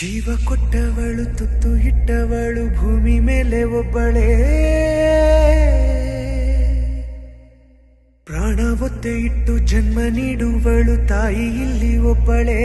ಜೀವ ಕೊಟ್ಟವಳು ತುತ್ತು ಇಟ್ಟವಳು ಭೂಮಿ ಮೇಲೆ ಒಬ್ಬಳೇ, ಪ್ರಾಣ ಒತ್ತೆ ಇಟ್ಟು ಜನ್ಮ ನೀಡುವಳು ತಾಯಿ ಇಲ್ಲಿ ಒಬ್ಬಳೇ.